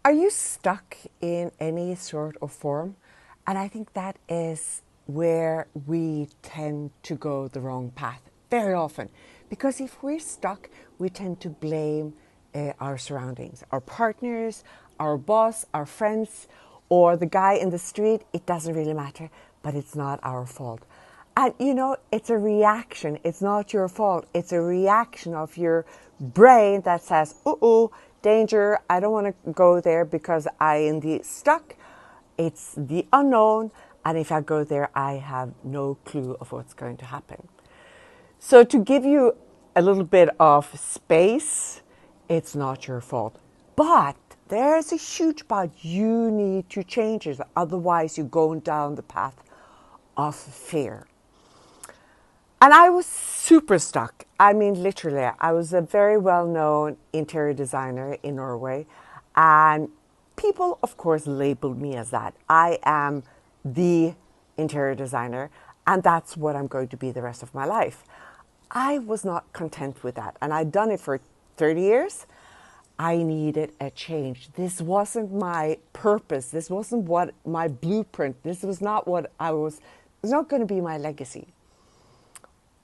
Are you stuck in any sort of form? And I think that is where we tend to go the wrong path very often. Because if we're stuck, we tend to blame our surroundings, our partners, our boss, our friends, or the guy in the street. It doesn't really matter, but it's not our fault. And you know, it's a reaction. It's not your fault. It's a reaction of your brain that says, uh-oh, danger, I don't want to go there because I am stuck. It's the unknown. And if I go there, I have no clue of what's going to happen. So to give you a little bit of space, it's not your fault. But there's a huge but. You need to change it. Otherwise, you're going down the path of fear. And I was super stuck. I mean, literally, I was a very well-known interior designer in Norway. And people, of course, labeled me as that. I am the interior designer, and that's what I'm going to be the rest of my life. I was not content with that. And I'd done it for 30 years. I needed a change. This wasn't my purpose. This wasn't what my blueprint. This was not what I was. It was not going to be my legacy.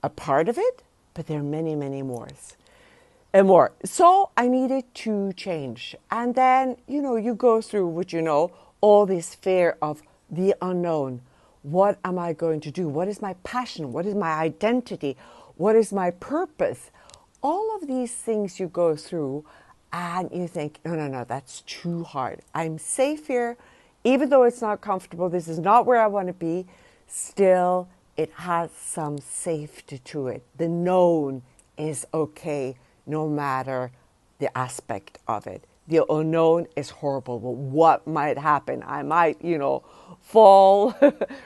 A part of it, but there are many, many more. And more. So I needed to change. And then, you know, you go through what you know, all this fear of the unknown. What am I going to do? What is my passion? What is my identity? What is my purpose? All of these things you go through and you think, no, that's too hard. I'm safe here. Even though it's not comfortable, this is not where I want to be. Still, it has some safety to it. The known is okay, no matter the aspect of it. The unknown is horrible. But what might happen? I might, fall,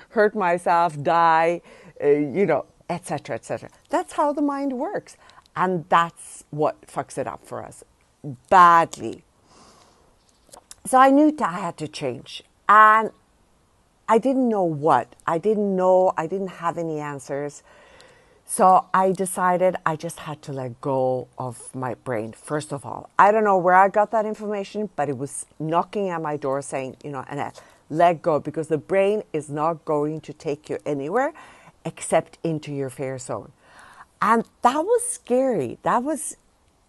hurt myself, die, etc., etc. That's how the mind works. And that's what fucks it up for us badly. So I knew that I had to change. And I didn't know what. I didn't have any answers. So I decided I just had to let go of my brain, first of all. I don't know where I got that information, but it was knocking at my door saying, Annett, let go, because the brain is not going to take you anywhere except into your fear zone. And that was scary. That was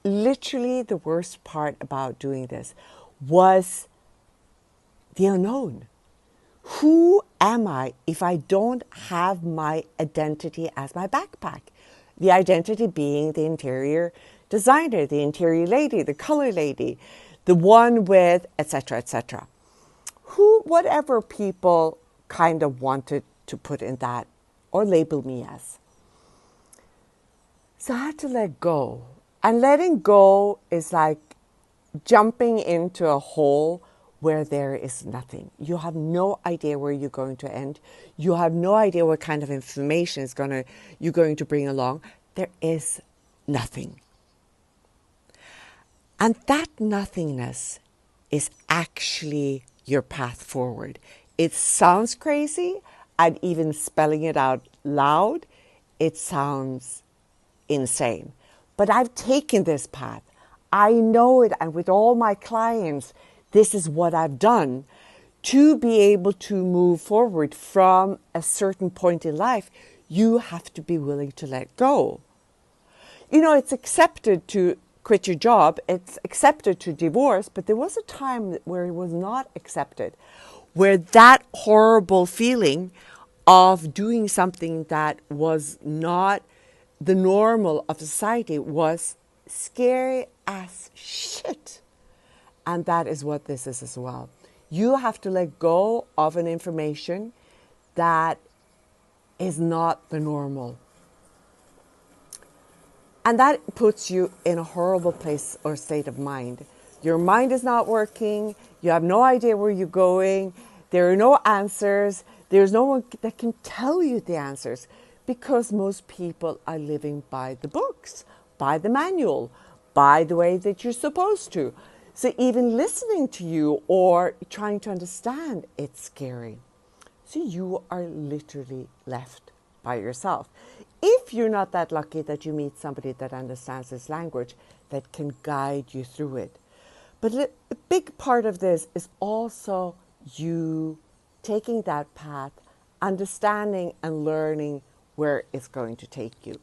literally the worst part about doing this, was the unknown. Who am I if I don't have my identity as my backpack? The identity being the interior designer, the interior lady, the color lady, the one with etc., etc. Whatever people kind of wanted to put in that or label me as. So I had to let go. And letting go is like jumping into a hole where there is nothing. You have no idea where you're going to end. You have no idea what kind of information you're going to bring along. There is nothing. And that nothingness is actually your path forward. It sounds crazy, and even spelling it out loud, it sounds insane. But I've taken this path. I know it, and with all my clients, this is what I've done. To be able to move forward from a certain point in life, you have to be willing to let go. It's accepted to quit your job. It's accepted to divorce, but there was a time where it was not accepted, where that horrible feeling of doing something that was not the normal of society was scary as shit. And that is what this is as well. You have to let go of an information that is not the normal. And that puts you in a horrible place or state of mind. Your mind is not working. You have no idea where you're going. There are no answers. There's no one that can tell you the answers, because most people are living by the books, by the manual, by the way that you're supposed to. So even listening to you or trying to understand, it's scary. So you are literally left by yourself. If you're not that lucky that you meet somebody that understands this language, that can guide you through it. But a big part of this is also you taking that path, understanding and learning where it's going to take you.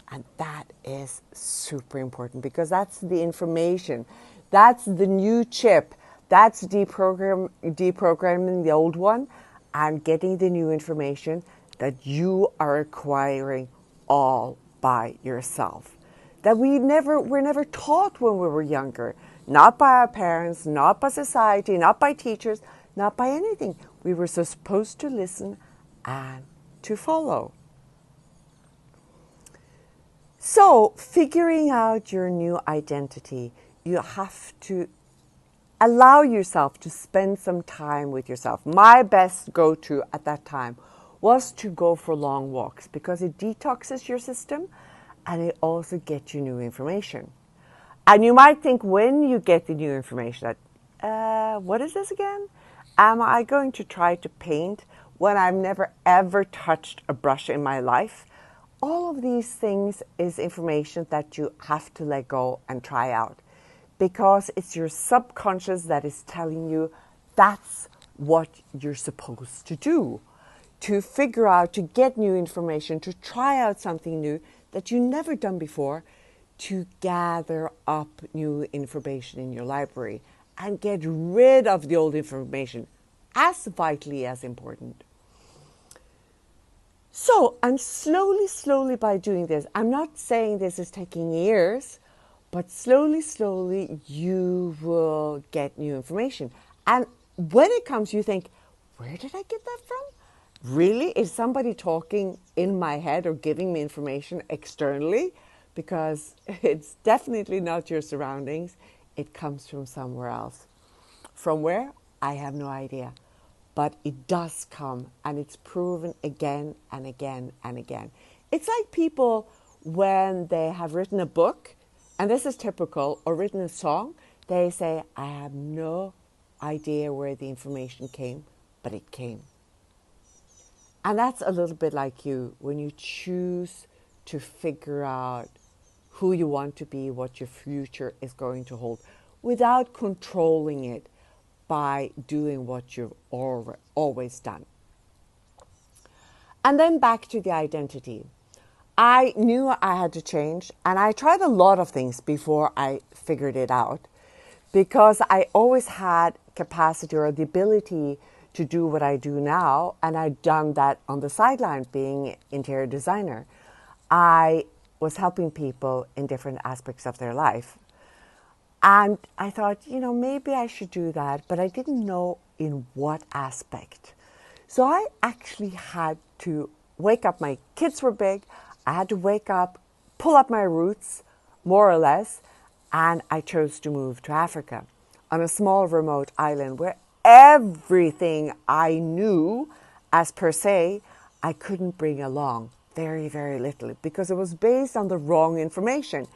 And that is super important because that's the information. That's the new chip. That's deprogramming the old one and getting the new information that you are acquiring all by yourself. That we're never taught when we were younger. Not by our parents, not by society, not by teachers, not by anything. We were supposed to listen and to follow. So, figuring out your new identity, you have to allow yourself to spend some time with yourself. My best go-to at that time was to go for long walks because it detoxes your system and it also gets you new information. And you might think when you get the new information that, what is this again? Am I going to try to paint when I've never ever touched a brush in my life? All of these things is information that you have to let go and try out because it's your subconscious that is telling you that's what you're supposed to do. To figure out, to get new information, to try out something new that you've never done before, to gather up new information in your library and get rid of the old information, as vitally as important. So, and slowly by doing this, I'm not saying this is taking years, but slowly, you will get new information. And when it comes, you think, where did I get that from? Really? Is somebody talking in my head or giving me information externally? Because it's definitely not your surroundings. It comes from somewhere else. From where? I have no idea. But it does come, and it's proven again and again and again. It's like people when they have written a book, and this is typical, or written a song, they say, I have no idea where the information came, but it came. And that's a little bit like you when you choose to figure out who you want to be, what your future is going to hold, without controlling it by doing what you've always done. And then back to the identity. I knew I had to change, and I tried a lot of things before I figured it out because I always had capacity or the ability to do what I do now, and I'd done that on the sideline being interior designer. I was helping people in different aspects of their life. And I thought, maybe I should do that, but I didn't know in what aspect. So I actually had to wake up. My kids were big. I had to wake up, pull up my roots, more or less, and I chose to move to Africa on a small remote island where everything I knew as per se, I couldn't bring along. Very, very little, because it was based on the wrong information.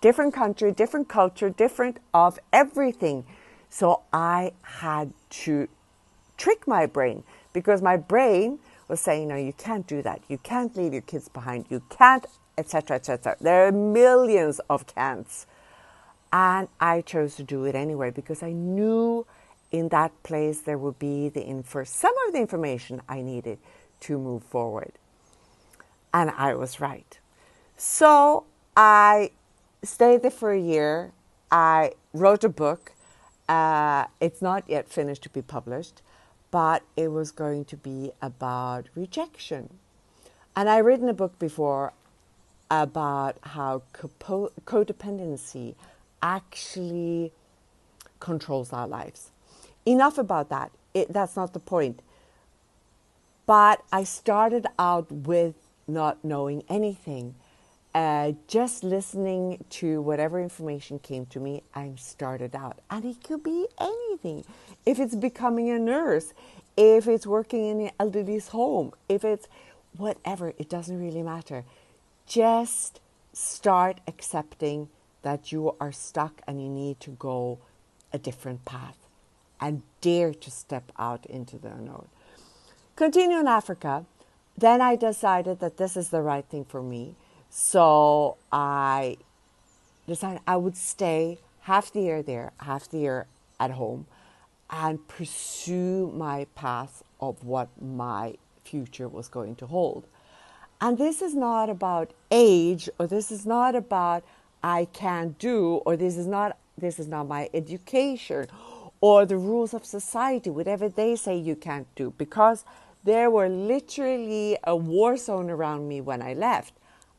Different country, different culture, different of everything. So I had to trick my brain because my brain was saying, no, you can't do that. You can't leave your kids behind. You can't, etc., etc. There are millions of can'ts. And I chose to do it anyway because I knew in that place there would be some of the information I needed to move forward. And I was right. So I stayed there for a year. I wrote a book. It's not yet finished to be published, but it was going to be about rejection. And I've written a book before about how codependency actually controls our lives. Enough about that. That's not the point. But I started out with not knowing anything. Just listening to whatever information came to me, I started out. And it could be anything. If it's becoming a nurse, if it's working in an elderly's home, if it's whatever, it doesn't really matter. Just start accepting that you are stuck and you need to go a different path and dare to step out into the unknown. Continue in Africa. Then I decided that this is the right thing for me. So I decided I would stay half the year there, half the year at home and pursue my path of what my future was going to hold. And this is not about age, or this is not about I can't do, or this is not my education or the rules of society, whatever they say you can't do, because there were literally a war zone around me when I left.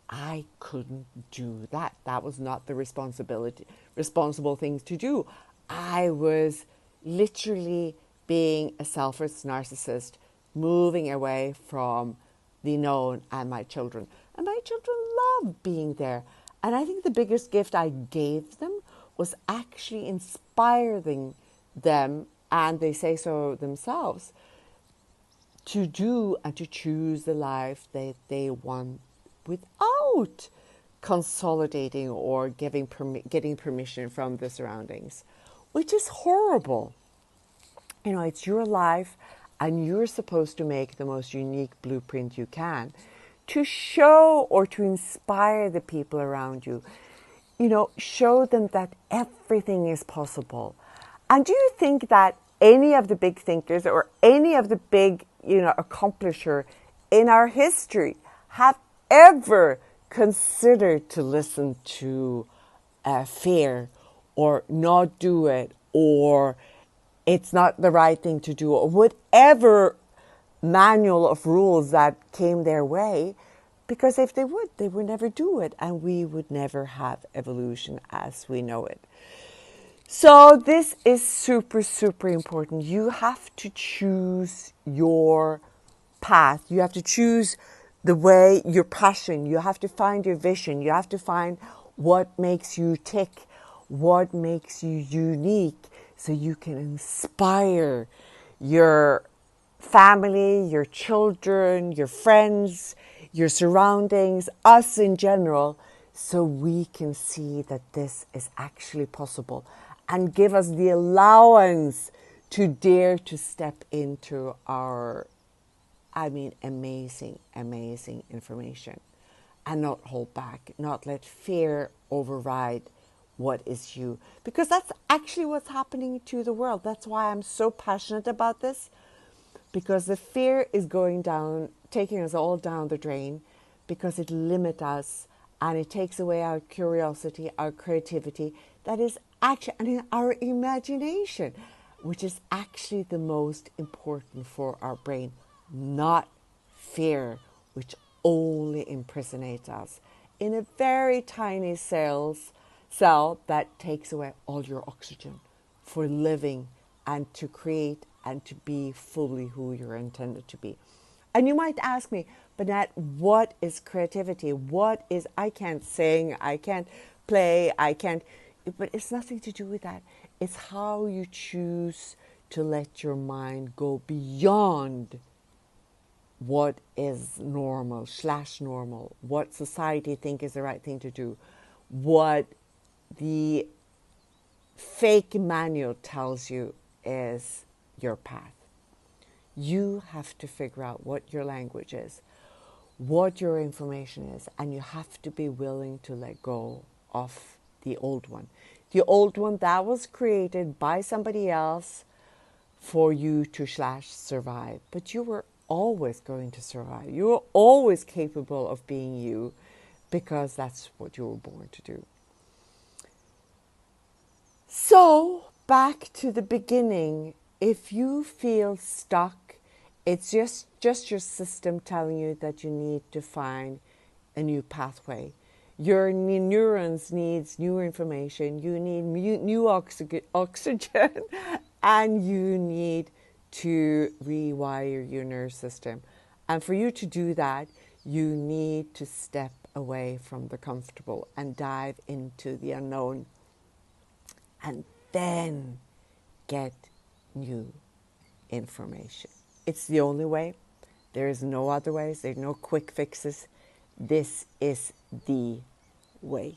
I couldn't do that. That was not the responsible thing to do. I was literally being a selfish narcissist, moving away from the known and my children. And my children love being there. And I think the biggest gift I gave them was actually inspiring them, and they say so themselves, to do and to choose the life that they want without consolidating or getting permission from the surroundings, which is horrible. You know, it's your life, and you're supposed to make the most unique blueprint you can to show or to inspire the people around you. You know, show them that everything is possible. And do you think that any of the big thinkers or any of the big, accomplisher in our history have ever considered to listen to fear, or not do it, or it's not the right thing to do, or whatever manual of rules that came their way? Because if they would never do it, and we would never have evolution as we know it. So this is super, super important. You have to choose your path. You have to choose the way, your passion. You have to find your vision. You have to find what makes you tick, what makes you unique, so you can inspire your family, your children, your friends, your surroundings, us in general, so we can see that this is actually possible, and give us the allowance to dare to step into our, amazing, amazing information, and not hold back, not let fear override what is you. Because that's actually what's happening to the world. That's why I'm so passionate about this, because the fear is going down, taking us all down the drain, because it limits us, and it takes away our curiosity, our creativity, that is actually, and our imagination, which is actually the most important for our brain, not fear, which only imprisonates us in a very tiny cell that takes away all your oxygen for living and to create and to be fully who you're intended to be. And you might ask me, but Annett, what is creativity? What is, I can't sing, I can't play, I can't, but it's nothing to do with that. It's how you choose to let your mind go beyond what is normal, what society think is the right thing to do, what the fake manual tells you is your path. You have to figure out what your language is, what your information is, and you have to be willing to let go of the old one. The old one that was created by somebody else for you to survive. But you were always going to survive. You were always capable of being you, because that's what you were born to do. So, back to the beginning. If you feel stuck, it's just your system telling you that you need to find a new pathway. Your neurons needs new information. You need new oxygen, and you need to rewire your nerve system. And for you to do that, you need to step away from the comfortable and dive into the unknown, and then get new information. It's the only way. There is no other ways. There are no quick fixes. This is the way.